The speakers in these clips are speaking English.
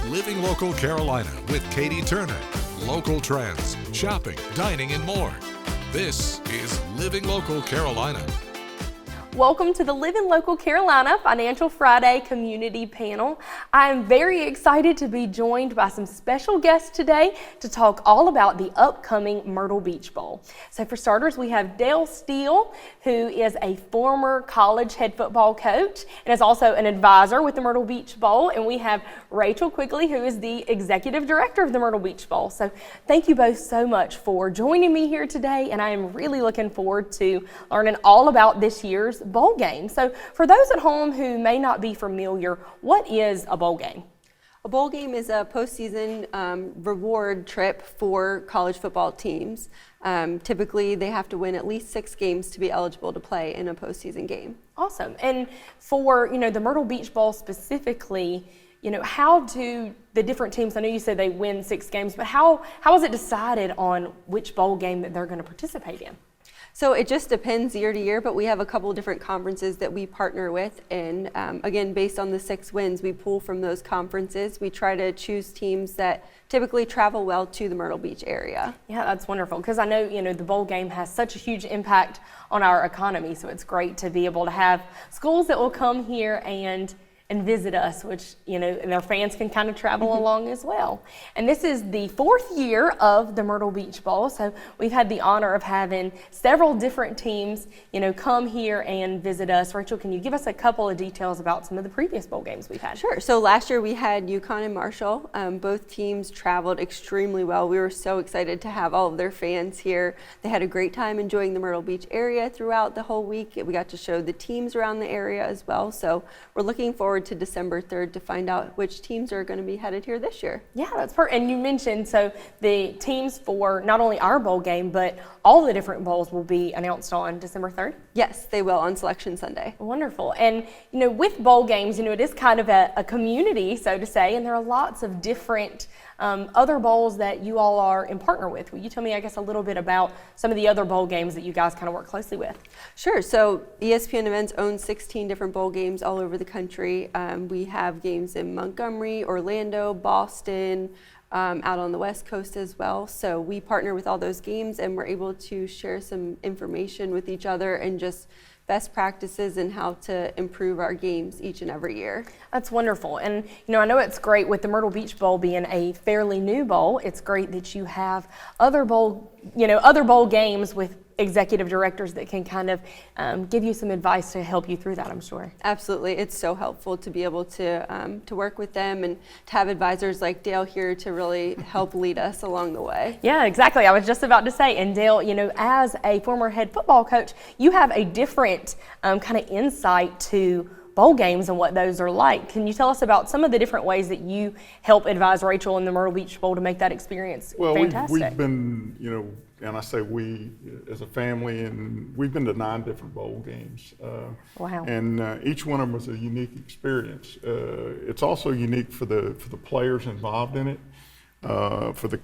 Living Local Carolina with Katie Turner. Local trends, shopping, dining, and more. This is Living Local Carolina. Welcome to the Living Local Carolina Financial Friday Community Panel. I am very excited to be joined by some special guests today to talk all about the upcoming Myrtle Beach Bowl. So for starters, we have Dale Steele, who is a former college head football coach and is also an advisor with the Myrtle Beach Bowl. And we have Rachel Quigley, who is the executive director of the Myrtle Beach Bowl. So thank you both so much for joining me here today, and I am really looking forward to learning all about this year's bowl game. So for those at home who may not be familiar, what is a bowl game? A bowl game is a postseason reward trip for college football teams. Typically, they have to win at least 6 games to be eligible to play in a postseason game. Awesome. And for the Myrtle Beach Bowl specifically, how do the different teams, I know you said they win 6 games, but how is it decided on which bowl game that they're going to participate in? So it just depends year to year, but we have a couple different conferences that we partner with. And again, based on the 6 wins, we pull from those conferences. We try to choose teams that typically travel well to the Myrtle Beach area. Yeah, that's wonderful, because I know, the bowl game has such a huge impact on our economy. So it's great to be able to have schools that will come here and visit us, which, and their fans can kind of travel along as well. And this is the 4th year of the Myrtle Beach Bowl. So we've had the honor of having several different teams, come here and visit us. Rachel, can you give us a couple of details about some of the previous bowl games we've had? Sure. So last year we had UConn and Marshall. Both teams traveled extremely well. We were so excited to have all of their fans here. They had a great time enjoying the Myrtle Beach area throughout the whole week. We got to show the teams around the area as well. So we're looking forward to December 3rd to find out which teams are going to be headed here this year. Yeah, that's perfect. And you mentioned, so the teams for not only our bowl game, but all the different bowls will be announced on December 3rd? Yes, they will on Selection Sunday. Wonderful. And, with bowl games, it is kind of a community, so to say, and there are lots of different other bowls that you all are in partner with. Will you tell me, I guess, a little bit about some of the other bowl games that you guys kind of work closely with? Sure. So ESPN Events owns 16 different bowl games all over the country. We have games in Montgomery, Orlando, Boston, out on the West Coast as well. So we partner with all those games, and we're able to share some information with each other and just best practices and how to improve our games each and every year. That's wonderful. And, I know it's great with the Myrtle Beach Bowl being a fairly new bowl. It's great that you have other bowl games with executive directors that can kind of give you some advice to help you through that, I'm sure. Absolutely. It's so helpful to be able to work with them and to have advisors like Dale here to really help lead us along the way. Yeah, exactly. I was just about to say, and Dale, as a former head football coach, you have a different kind of insight to bowl games and what those are like. Can you tell us about some of the different ways that you help advise Rachel in the Myrtle Beach Bowl to make that experience fantastic? We've been, and I say we as a family, and we've been to 9 different bowl games. Wow. And each one of them was a unique experience. It's also unique for the players involved in it, for the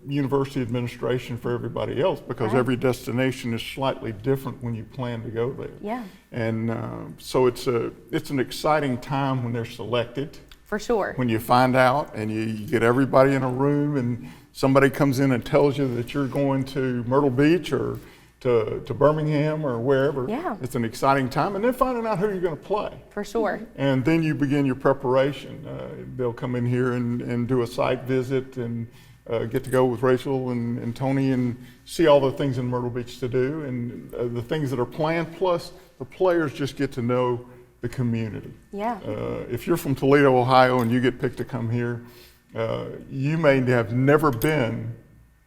university administration, for everybody else, because every destination is slightly different when you plan to go there. Yeah. And so it's an exciting time when they're selected. For sure. When you find out and you get everybody in a room and somebody comes in and tells you that you're going to Myrtle Beach or to Birmingham or wherever. Yeah. It's an exciting time. And then finding out who you're going to play. For sure. And then you begin your preparation. They'll come in here and do a site visit and get to go with Rachel and Tony and see all the things in Myrtle Beach to do and the things that are planned. Plus, the players just get to know the community. Yeah. If you're from Toledo, Ohio, and you get picked to come here, you may have never been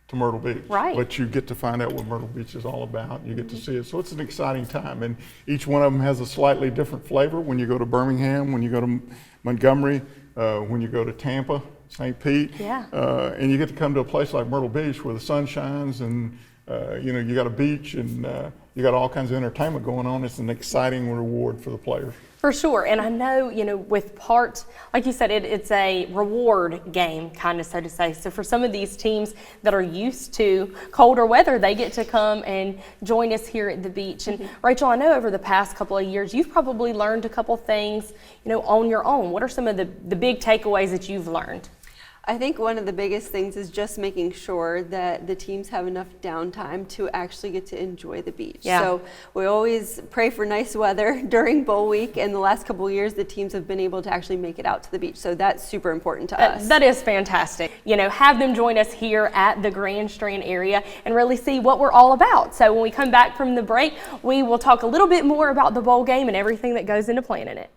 to Myrtle Beach, right? But you get to find out what Myrtle Beach is all about. You get to see it, so it's an exciting time. And each one of them has a slightly different flavor. When you go to Birmingham, when you go to Montgomery, when you go to Tampa, St. Pete, yeah. And you get to come to a place like Myrtle Beach where the sun shines and You got a beach and you got all kinds of entertainment going on. It's an exciting reward for the players. For sure, and I know, with part, like you said, it's a reward game, kind of, so to say. So for some of these teams that are used to colder weather, they get to come and join us here at the beach. And Rachel, I know over the past couple of years, you've probably learned a couple things, on your own. What are some of the big takeaways that you've learned? I think one of the biggest things is just making sure that the teams have enough downtime to actually get to enjoy the beach. Yeah. So we always pray for nice weather during bowl week, and the last couple of years the teams have been able to actually make it out to the beach. So that's super important to us. That is fantastic. Have them join us here at the Grand Strand area and really see what we're all about. So when we come back from the break, we will talk a little bit more about the bowl game and everything that goes into planning it.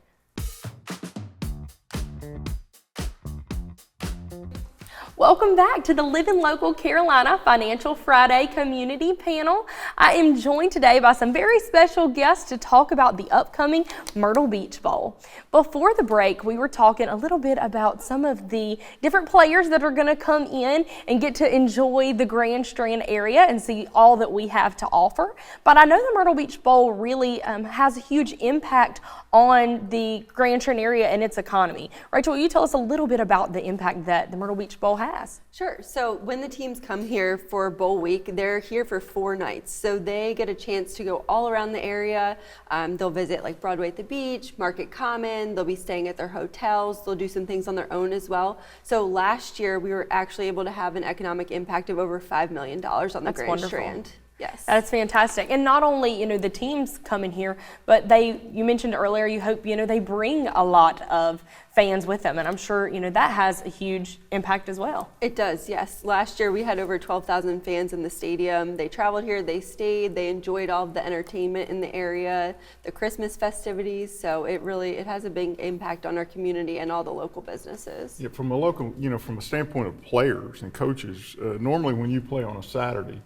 Welcome back to the Living Local Carolina Financial Friday Community Panel. I am joined today by some very special guests to talk about the upcoming Myrtle Beach Bowl. Before the break, we were talking a little bit about some of the different players that are going to come in and get to enjoy the Grand Strand area and see all that we have to offer. But I know the Myrtle Beach Bowl really has a huge impact on the Grand Strand area and its economy. Rachel, will you tell us a little bit about the impact that the Myrtle Beach Bowl has? Sure. So when the teams come here for bowl week, they're here for 4 nights. So they get a chance to go all around the area. They'll visit like Broadway at the beach, Market Common. They'll be staying at their hotels. They'll do some things on their own as well. So last year we were actually able to have an economic impact of over $5 million on the That's Grand wonderful. Strand. Yes. That's fantastic. And not only, the teams come in here, but you mentioned earlier, you hope, they bring a lot of fans with them. And I'm sure, that has a huge impact as well. It does, yes. Last year we had over 12,000 fans in the stadium. They traveled here, they stayed, they enjoyed all of the entertainment in the area, the Christmas festivities. So it has a big impact on our community and all the local businesses. Yeah, from a standpoint of players and coaches, normally when you play on a Saturday,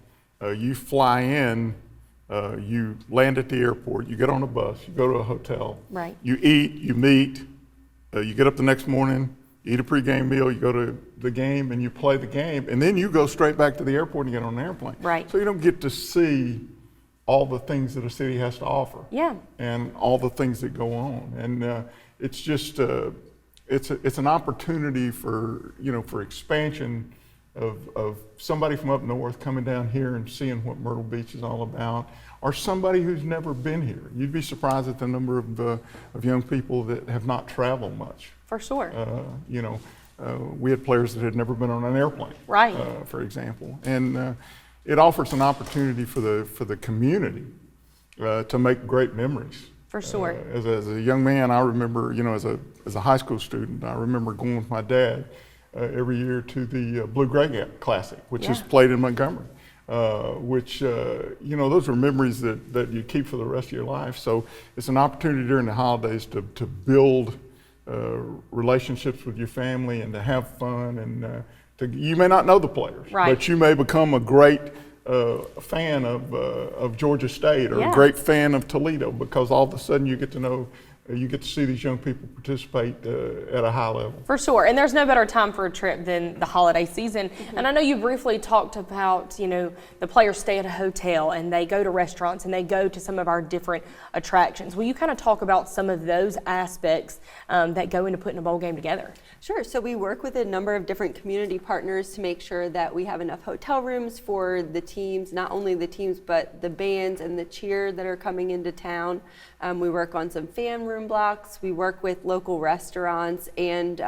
you fly in, you land at the airport, you get on a bus, you go to a hotel, Right. you eat, you meet, you get up the next morning, you eat a pregame meal, you go to the game and you play the game, and then you go straight back to the airport and get on an airplane. Right. So you don't get to see all the things that a city has to offer. Yeah. And all the things that go on. And it's just, it's an opportunity for expansion of somebody from up north coming down here and seeing what Myrtle Beach is all about, or somebody who's never been here. You'd be surprised at the number of young people that have not traveled much. For sure. We had players that had never been on an airplane, Right. For example, and it offers an opportunity for the community to make great memories. For sure. As a young man, I remember, as a high school student, I remember going with my dad every year to the Blue Gray Classic, which is played in Montgomery, those are memories that you keep for the rest of your life. So it's an opportunity during the holidays to build relationships with your family and to have fun. And you may not know the players, Right. but you may become a great fan of Georgia State or Yes. a great fan of Toledo, because all of a sudden you get to see these young people participate at a high level. For sure, and there's no better time for a trip than the holiday season. And I know you briefly talked about, the players stay at a hotel and they go to restaurants and they go to some of our different attractions. Will you kind of talk about some of those aspects that go into putting a bowl game together? Sure. So we work with a number of different community partners to make sure that we have enough hotel rooms for the teams, not only the teams, but the bands and the cheer that are coming into town. We work on some fan room blocks. We work with local restaurants and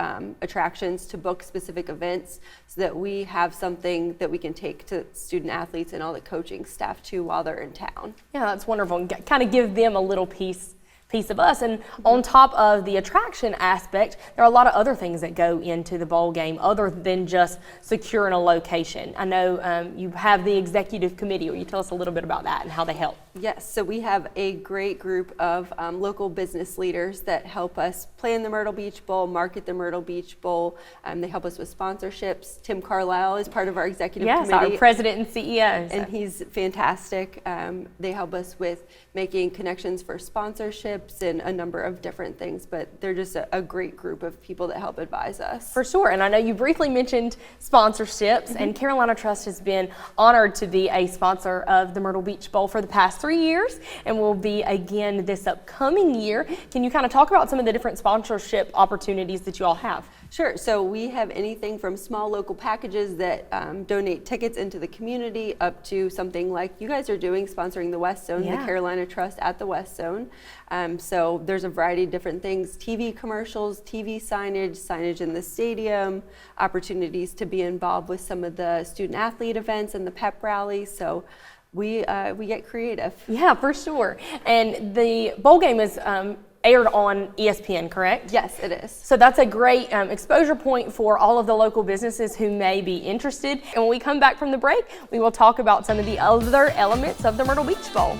attractions to book specific events so that we have something that we can take to student athletes and all the coaching staff too while they're in town. Yeah, that's wonderful. And kind of give them a little piece of us. And on top of the attraction aspect, there are a lot of other things that go into the bowl game other than just securing a location. I know you have the executive committee. Will you tell us a little bit about that and how they help? Yes, so we have a great group of local business leaders that help us plan the Myrtle Beach Bowl, market the Myrtle Beach Bowl. They help us with sponsorships. Tim Carlisle is part of our executive Yes, committee. our president and CEO. And he's fantastic. They help us with making connections for sponsorships sponsorships and a number of different things, but they're just a great group of people that help advise us. For sure, and I know you briefly mentioned sponsorships, and Carolina Trust has been honored to be a sponsor of the Myrtle Beach Bowl for the past 3 years, and will be again this upcoming year. Can you kind of talk about some of the different sponsorship opportunities that you all have? Sure. So we have anything from small local packages that donate tickets into the community up to something like you guys are doing, sponsoring the West Zone, the Carolina Trust at the West Zone. So there's a variety of different things, TV commercials, TV signage in the stadium, opportunities to be involved with some of the student athlete events and the pep rallies. So we get creative. Yeah, for sure. And the bowl game is aired on ESPN, correct? Yes, it is. So that's a great exposure point for all of the local businesses who may be interested. And when we come back from the break, we will talk about some of the other elements of the Myrtle Beach Bowl.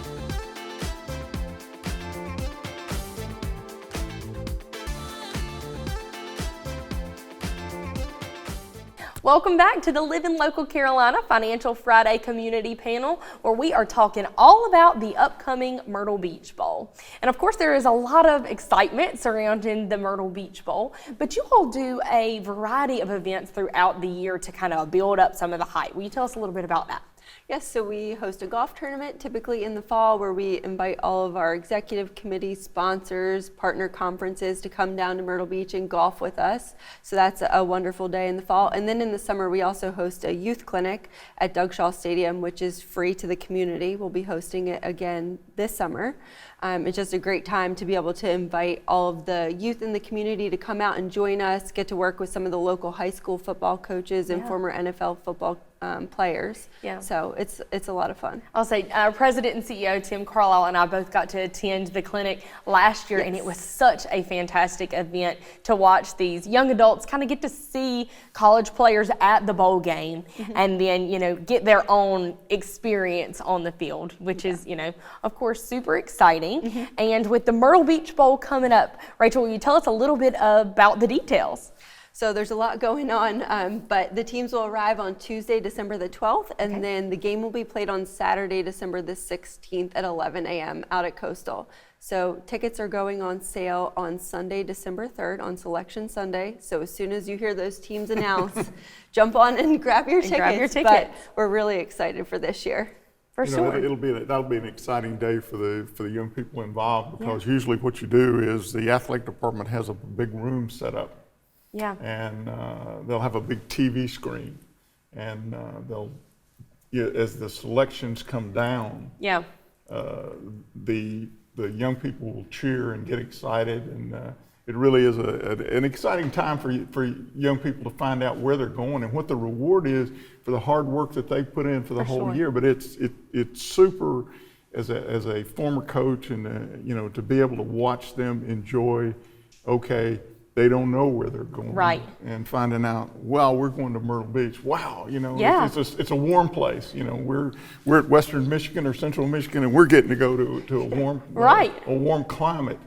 Welcome back to the Living Local Carolina Financial Friday Community Panel, where we are talking all about the upcoming Myrtle Beach Bowl. And of course, there is a lot of excitement surrounding the Myrtle Beach Bowl, but you all do a variety of events throughout the year to kind of build up some of the hype. Will you tell us a little bit about that? Yes, so we host a golf tournament typically in the fall where we invite all of our executive committee sponsors, partner conferences to come down to Myrtle Beach and golf with us. So that's a wonderful day in the fall. And then in the summer, we also host a youth clinic at Doug Shaw Stadium, which is free to the community. We'll be hosting it again this summer. It's just a great time to be able to invite all of the youth in the community to come out and join us, get to work with some of the local high school football coaches and former NFL football players. Yeah. So it's a lot of fun. I'll say our president and CEO, Tim Carlisle, and I both got to attend the clinic last year, and it was such a fantastic event to watch these young adults kind of get to see college players at the bowl game and then, get their own experience on the field, which is, of course, super exciting. And with the Myrtle Beach Bowl coming up, Rachel, will you tell us a little bit about the details? So there's a lot going on, but the teams will arrive on Tuesday, December the 12th, and then the game will be played on Saturday, December the 16th at 11 a.m. out at Coastal. So tickets are going on sale on Sunday, December 3rd, on Selection Sunday. So as soon as you hear those teams announce, jump on and grab your tickets. But we're really excited for this year. For sure. That'll be an exciting day for the young people involved, because usually what you do is the athletic department has a big room set up. Yeah. And they'll have a big TV screen, and as the selections come down, the young people will cheer and get excited, and it really is an exciting time for young people to find out where they're going and what the reward is for the hard work that they put in for the whole year. But it's super as a former coach, and to be able to watch them enjoy. Okay, they don't know where they're going, right? And finding out, well, we're going to Myrtle Beach. Wow, it's a warm place. We're at Western Michigan or Central Michigan, and we're getting to go to a warm a warm climate.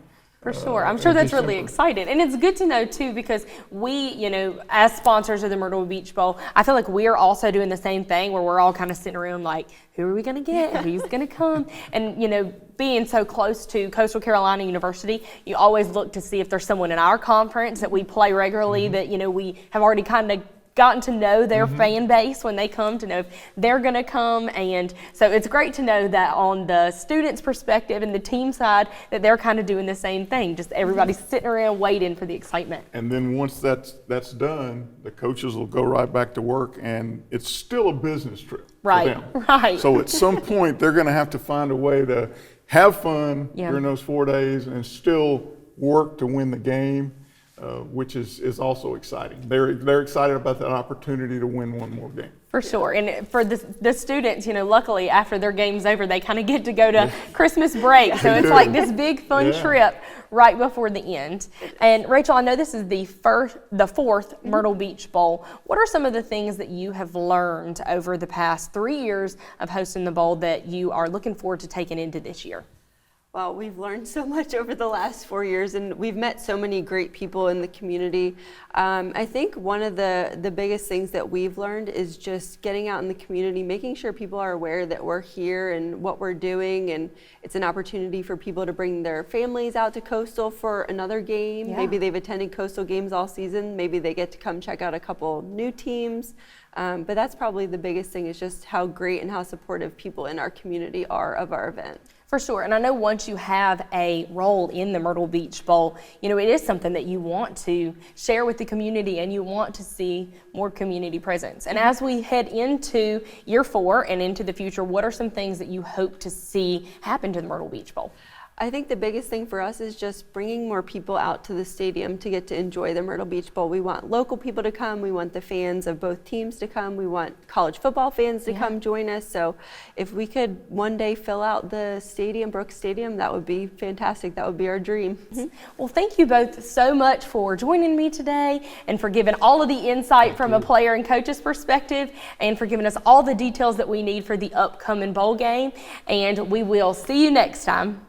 For sure. I'm sure that's really exciting. And it's good to know, too, because we, as sponsors of the Myrtle Beach Bowl, I feel like we're also doing the same thing where we're all kind of sitting around like, who are we going to get? Who's going to come? And, being so close to Coastal Carolina University, you always look to see if there's someone in our conference that we play regularly that, we have already kind of gotten to know their fan base when they come, to know if they're going to come. And so it's great to know that on the students' perspective and the team side, that they're kind of doing the same thing. Just everybody's sitting around waiting for the excitement. And then once that's done, the coaches will go right back to work, and it's still a business trip for them. Right. So at some point, they're going to have to find a way to have fun during those 4 days and still work to win the game. Which is also exciting. They're excited about that opportunity to win one more game. For sure. And for the students, luckily after their game's over, they kind of get to go to Christmas break. So it's like this big fun trip right before the end. And Rachel, I know this is the fourth Myrtle Beach Bowl. What are some of the things that you have learned over the past 3 years of hosting the bowl that you are looking forward to taking into this year? Well, we've learned so much over the last 4 years, and we've met so many great people in the community. I think one of the biggest things that we've learned is just getting out in the community, making sure people are aware that we're here and what we're doing, and it's an opportunity for people to bring their families out to Coastal for another game. Yeah. Maybe they've attended Coastal games all season. Maybe they get to come check out a couple new teams. But that's probably the biggest thing, is just how great and how supportive people in our community are of our event. For sure. And I know once you have a role in the Myrtle Beach Bowl, you know, it is something that you want to share with the community and you want to see more community presence. And as we head into year 4 and into the future, what are some things that you hope to see happen to the Myrtle Beach Bowl? I think the biggest thing for us is just bringing more people out to the stadium to get to enjoy the Myrtle Beach Bowl. We want local people to come. We want the fans of both teams to come. We want college football fans to come join us. So if we could one day fill out the stadium, Brooks Stadium, that would be fantastic. That would be our dream. Well, thank you both so much for joining me today and for giving all of the insight from a player and coach's perspective, and for giving us all the details that we need for the upcoming bowl game. And we will see you next time.